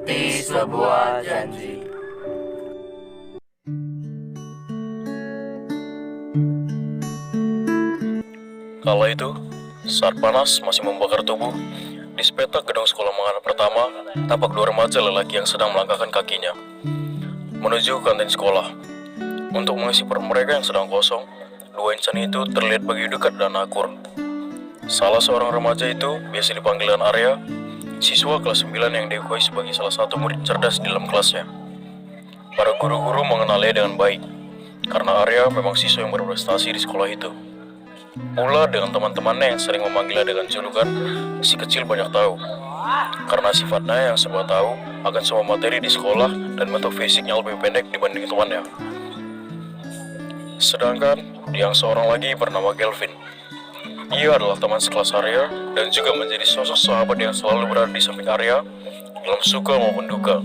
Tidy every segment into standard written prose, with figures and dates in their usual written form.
seperti sebuah janji. Kala itu, saat panas masih membakar tubuh, di sepetak gedung sekolah menengah pertama, tampak dua remaja lelaki yang sedang melangkahkan kakinya menuju kantin sekolah. Untuk mengisi perut mereka yang sedang kosong, dua insan itu terlihat begitu dekat dan akur. Salah seorang remaja itu biasa dipanggil dengan Arya, siswa kelas 9 yang diakui sebagai salah satu murid cerdas di dalam kelasnya. Para guru-guru mengenalnya dengan baik, karena Arya memang siswa yang berprestasi di sekolah itu. Pula dengan teman-temannya yang sering memanggilnya dengan julukan si kecil banyak tahu, karena sifatnya yang serba tahu akan semua materi di sekolah dan bentuk fisiknya lebih pendek dibanding temannya. Sedangkan yang seorang lagi bernama Kelvin. Ia adalah teman sekelas Arya dan juga menjadi sosok sahabat yang selalu berada di samping Arya dalam suka maupun duka.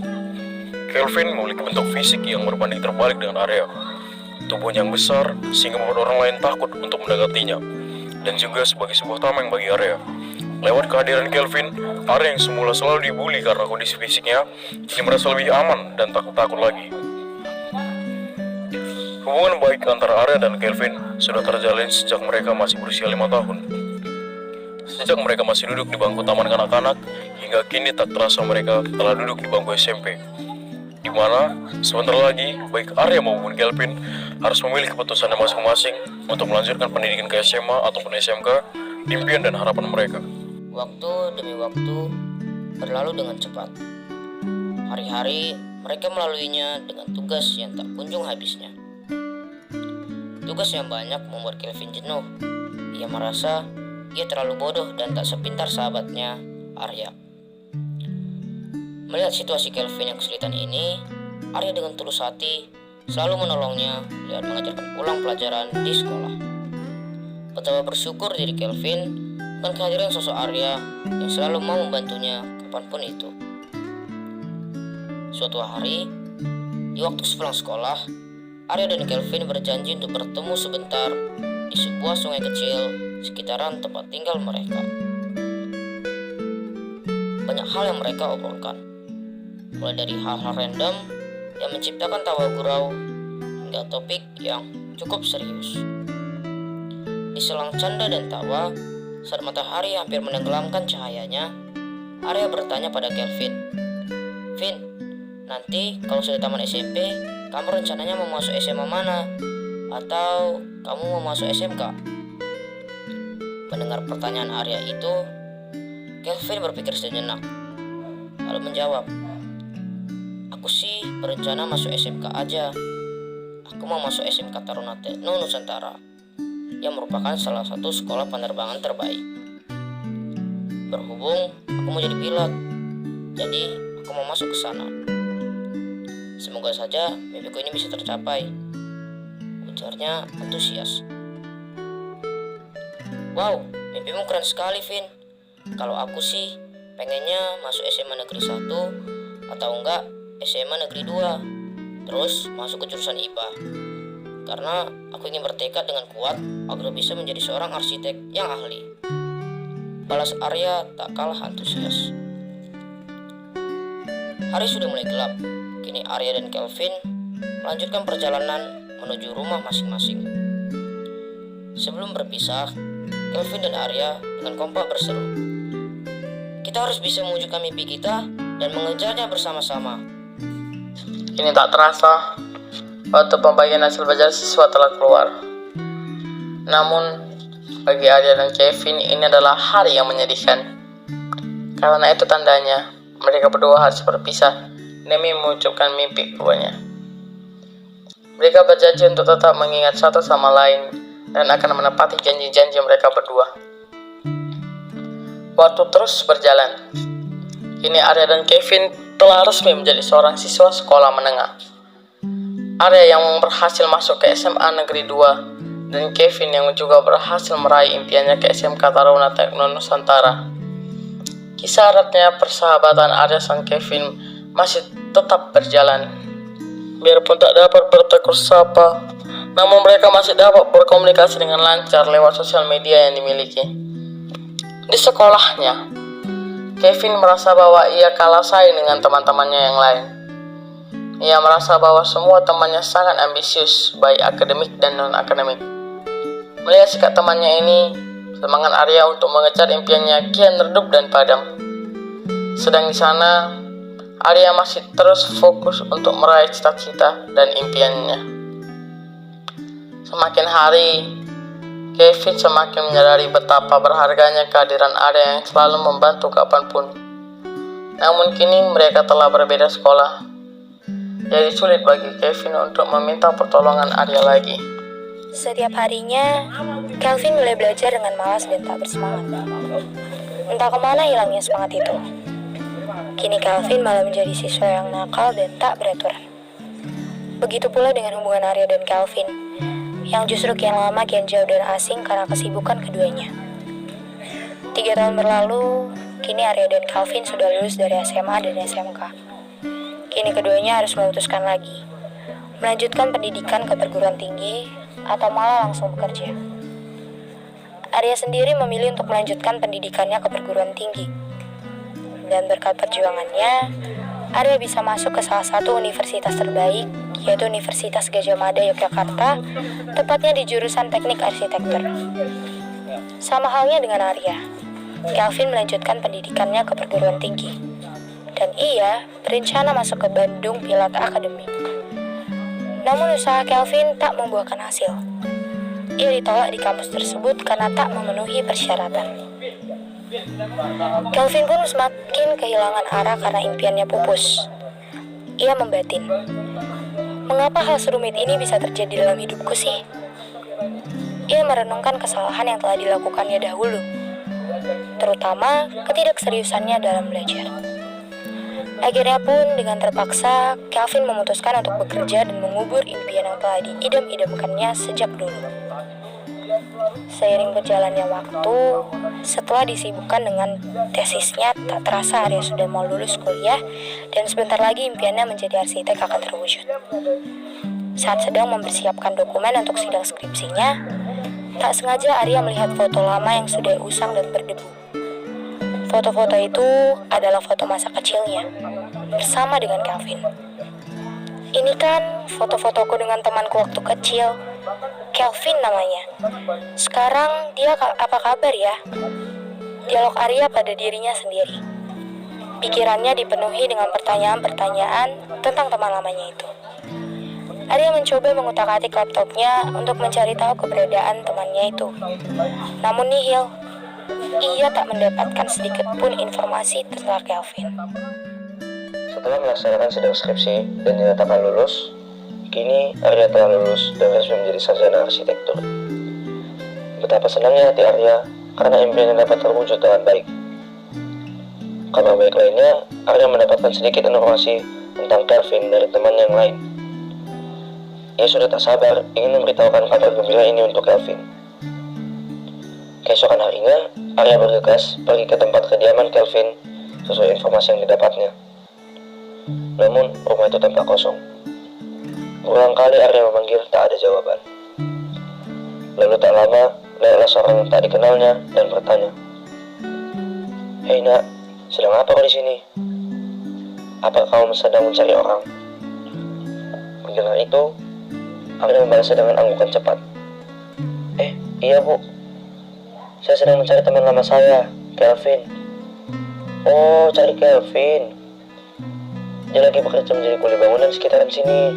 Kelvin memiliki bentuk fisik yang berbanding terbalik dengan Arya. Tubuhnya yang besar sehingga membuat orang lain takut untuk mendekatinya, dan juga sebagai sebuah tameng bagi Arya. Lewat kehadiran Kelvin, Arya yang semula selalu dibully karena kondisi fisiknya kini merasa lebih aman dan tak takut lagi. Hubungan baik antara Arya dan Kelvin sudah terjalin sejak mereka masih berusia 5 tahun. Sejak mereka masih duduk di bangku taman kanak-kanak, hingga kini tak terasa mereka telah duduk di bangku SMP. Di mana sebentar lagi baik Arya maupun Kelvin harus memilih keputusannya masing-masing untuk melanjutkan pendidikan ke SMA ataupun SMK, impian dan harapan mereka. Waktu demi waktu berlalu dengan cepat. Hari-hari mereka melaluinya dengan tugas yang tak kunjung habisnya. Tugas yang banyak membuat Kelvin jenuh. Ia merasa ia terlalu bodoh dan tak sepintar sahabatnya, Arya. Melihat situasi Kelvin yang kesulitan ini, Arya dengan tulus hati selalu menolongnya lewat mengajarkan ulang pelajaran di sekolah. Betapa bersyukur diri Kelvin dengan kehadiran sosok Arya yang selalu mau membantunya kapanpun itu. Suatu hari, di waktu sepulang sekolah, Arya dan Kelvin berjanji untuk bertemu sebentar di sebuah sungai kecil sekitaran tempat tinggal mereka. Banyak hal yang mereka obrolkan, mulai dari hal-hal random yang menciptakan tawa gurau hingga topik yang cukup serius. Di selang canda dan tawa, saat matahari hampir menenggelamkan cahayanya, Arya bertanya pada Kelvin, "Vin, nanti kalau sudah tamat SMP, kamu rencananya mau masuk SMA mana? Atau kamu mau masuk SMK?" Mendengar pertanyaan Arya itu, Kelvin berpikir sejenak, lalu menjawab, "Aku sih berencana masuk SMK aja. Aku mau masuk SMK Taruna Tekno Nusantara, yang merupakan salah satu sekolah penerbangan terbaik. Berhubung aku mau jadi pilot, jadi aku mau masuk ke sana. Semoga saja mimpiku ini bisa tercapai," ujarnya antusias. "Wow, mimpimu keren sekali, Vin. Kalau aku sih pengennya masuk SMA Negeri 1 atau enggak SMA Negeri 2, terus masuk ke jurusan IPA. Karena aku ingin bertekad dengan kuat agar bisa menjadi seorang arsitek yang ahli," balas Arya tak kalah antusias. Hari sudah mulai gelap. Kini Arya dan Kelvin melanjutkan perjalanan menuju rumah masing-masing. Sebelum berpisah, Kelvin dan Arya dengan kompak berseru, "Kita harus bisa mewujudkan mimpi kita dan mengejarnya bersama-sama." Kini tak terasa, waktu pembagian hasil belajar siswa telah keluar. Namun, bagi Arya dan Kevin ini adalah hari yang menyedihkan. Karena itu tandanya mereka berdua harus berpisah demi mewujudkan mimpi keduanya. Mereka berjanji untuk tetap mengingat satu sama lain dan akan menepati janji-janji mereka berdua. Waktu terus berjalan. Kini Arya dan Kevin telah resmi menjadi seorang siswa sekolah menengah. Arya yang berhasil masuk ke SMA Negeri 2 dan Kevin yang juga berhasil meraih impiannya ke SMK Taruna Tekno Nusantara. Kisah eratnya persahabatan Arya dan Kevin masih tetap berjalan. Biarpun tak dapat bertegur sapa, namun mereka masih dapat berkomunikasi dengan lancar lewat sosial media yang dimiliki. Di sekolahnya, Kevin merasa bahwa ia kalah saing dengan teman-temannya yang lain. Ia merasa bahwa semua temannya sangat ambisius, baik akademik dan non-akademik. Melihat sikap temannya ini, semangat Arya untuk mengejar impiannya kian redup dan padam. Sedang di sana, Arya masih terus fokus untuk meraih cita-cita dan impiannya. Semakin hari, Kevin semakin menyadari betapa berharganya kehadiran Arya yang selalu membantu kapanpun. Namun kini mereka telah berbeda sekolah. Jadi sulit bagi Kevin untuk meminta pertolongan Arya lagi. Setiap harinya, Kelvin mulai belajar dengan malas dan tak bersemangat. Entah kemana hilangnya semangat itu. Kini Kelvin malah menjadi siswa yang nakal dan tak beraturan. Begitu pula dengan hubungan Arya dan Kelvin, yang justru kian lama kian jauh dan asing karena kesibukan keduanya. 3 tahun berlalu, kini Arya dan Kelvin sudah lulus dari SMA dan SMK. Kini keduanya harus memutuskan lagi, melanjutkan pendidikan ke perguruan tinggi atau malah langsung bekerja. Arya sendiri memilih untuk melanjutkan pendidikannya ke perguruan tinggi. Dan berkat perjuangannya, Arya bisa masuk ke salah satu universitas terbaik, yaitu Universitas Gadjah Mada Yogyakarta, tepatnya di jurusan Teknik Arsitektur. Sama halnya dengan Arya, Kelvin melanjutkan pendidikannya ke perguruan tinggi. Dan ia berencana masuk ke Bandung Pilot Academy. Namun usaha Kelvin tak membuahkan hasil. Ia ditolak di kampus tersebut karena tak memenuhi persyaratan. Kelvin pun semakin kehilangan arah karena impiannya pupus. Ia membatin, mengapa hal serumit ini bisa terjadi dalam hidupku sih? Ia merenungkan kesalahan yang telah dilakukannya dahulu, terutama ketidakseriusannya dalam belajar. Akhirnya pun dengan terpaksa, Kelvin memutuskan untuk bekerja dan mengubur impian yang telah diidam-idamkannya sejak dulu. Seiring berjalannya waktu, setelah disibukkan dengan tesisnya, tak terasa Arya sudah mau lulus kuliah dan sebentar lagi impiannya menjadi arsitek akan terwujud. Saat sedang mempersiapkan dokumen untuk sidang skripsinya, tak sengaja Arya melihat foto lama yang sudah usang dan berdebu. Foto-foto itu adalah foto masa kecilnya, bersama dengan Kelvin. Ini kan foto-fotoku dengan temanku waktu kecil, Kelvin namanya. Sekarang dia apa kabar ya? Dialog Arya pada dirinya sendiri. Pikirannya dipenuhi dengan pertanyaan-pertanyaan tentang teman lamanya itu. Arya mencoba mengutak-atik laptopnya untuk mencari tahu keberadaan temannya itu. Namun nihil. Ia tak mendapatkan sedikit pun informasi tentang Kelvin. Setelah melaksanakan sidang skripsi dan dinyatakan lulus, kini Arya telah lulus dan resmi menjadi sarjana arsitektur. Betapa senangnya hati Arya karena impiannya dapat terwujud dengan baik. Kabar baik lainnya, Arya mendapatkan sedikit informasi tentang Kelvin dari teman yang lain. Ia sudah tak sabar ingin memberitahukan kabar gembira ini untuk Kelvin. Keesokan harinya, Arya bergegas pergi ke tempat kediaman Kelvin sesuai informasi yang didapatnya. Namun, rumah itu tampak kosong. Berulang kali Arya memanggil, tak ada jawaban. Lalu tak lama, lewatlah seorang yang tak dikenalnya dan bertanya, "Hei nak, sedang apa kau di sini? Apa kau sedang mencari orang?" Mendengar itu, Arya membalasnya dengan anggukan cepat. Iya bu. Saya sedang mencari teman lama saya, Kelvin." "Oh, cari Kelvin. Dia lagi bekerja menjadi kuli bangunan di sekitaran sini,"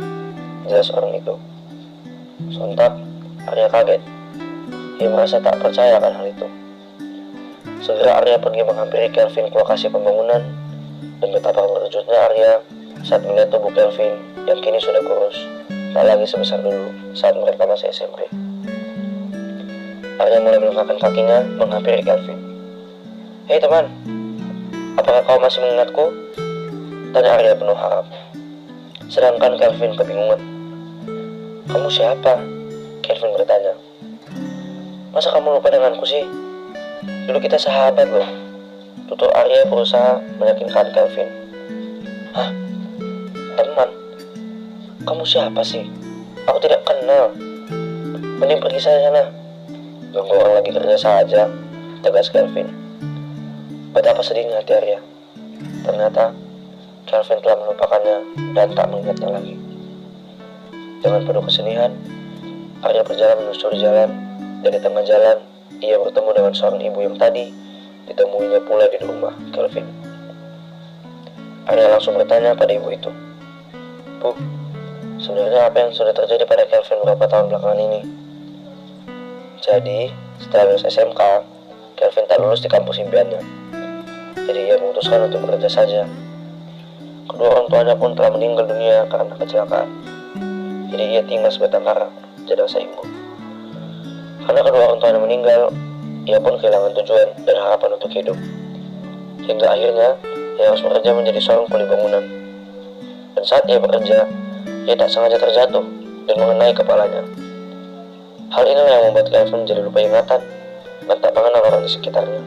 jelas orang itu. Sontak, Arya kaget. Ia merasa tak percaya akan hal itu. Segera Arya pergi menghampiri Kelvin ke lokasi pembangunan, dan betapa terkejutnya Arya saat melihat tubuh Kelvin yang kini sudah kurus, tak lagi sebesar dulu saat mereka masih SMP. Arya mulai melangkahkan kakinya menghampiri Kelvin. "Hei teman, apakah kau masih mengingatku?" tanya Arya penuh harap. Sedangkan Kelvin kebingungan. "Kamu siapa?" Kelvin bertanya. "Masa kamu lupa denganku sih? Dulu kita sahabat loh." Tutur Arya berusaha meyakinkan Kelvin. "Hah? Teman? Kamu siapa sih? Aku tidak kenal. Mending pergi saja sana. Ganggu orang lagi kerja saja," tegas Kelvin. Betapa sedihnya hati Arya. Ternyata Kelvin telah melupakannya dan tak mengingatnya lagi. Dengan penuh kesedihan, Arya berjalan menelusuri jalan, dan di tengah jalan ia bertemu dengan seorang ibu yang tadi ditemuinya pula di rumah Kelvin. Arya langsung bertanya pada ibu itu, "Bu, sebenarnya apa yang sudah terjadi pada Kelvin beberapa tahun belakangan ini?" Jadi, setelah lulus SMK, Kelvin tak lulus di kampus impiannya. Jadi ia memutuskan untuk bekerja saja. Kedua orang tuanya pun telah meninggal dunia karena kecelakaan. Jadi ia tinggal sebatang kara, jadi sang ibu. Karena kedua orang tuanya meninggal, ia pun kehilangan tujuan dan harapan untuk hidup. Hingga akhirnya, ia harus bekerja menjadi seorang kuli bangunan. Dan saat ia bekerja, ia tak sengaja terjatuh dan mengenai kepalanya. Hal inilah yang membuat Kelvin menjadi lupa ingatan dan tak mengenal orang di sekitarnya.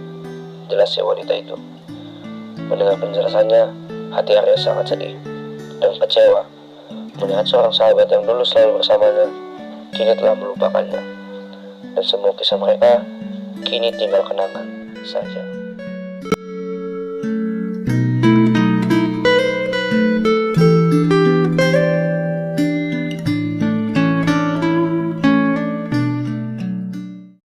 Jelas si wanita itu. Mendengar penjelasannya, hati Arya sangat sedih dan kecewa melihat seorang sahabat yang dulu selalu bersamanya kini telah melupakannya. Dan semua kisah mereka kini tinggal kenangan saja.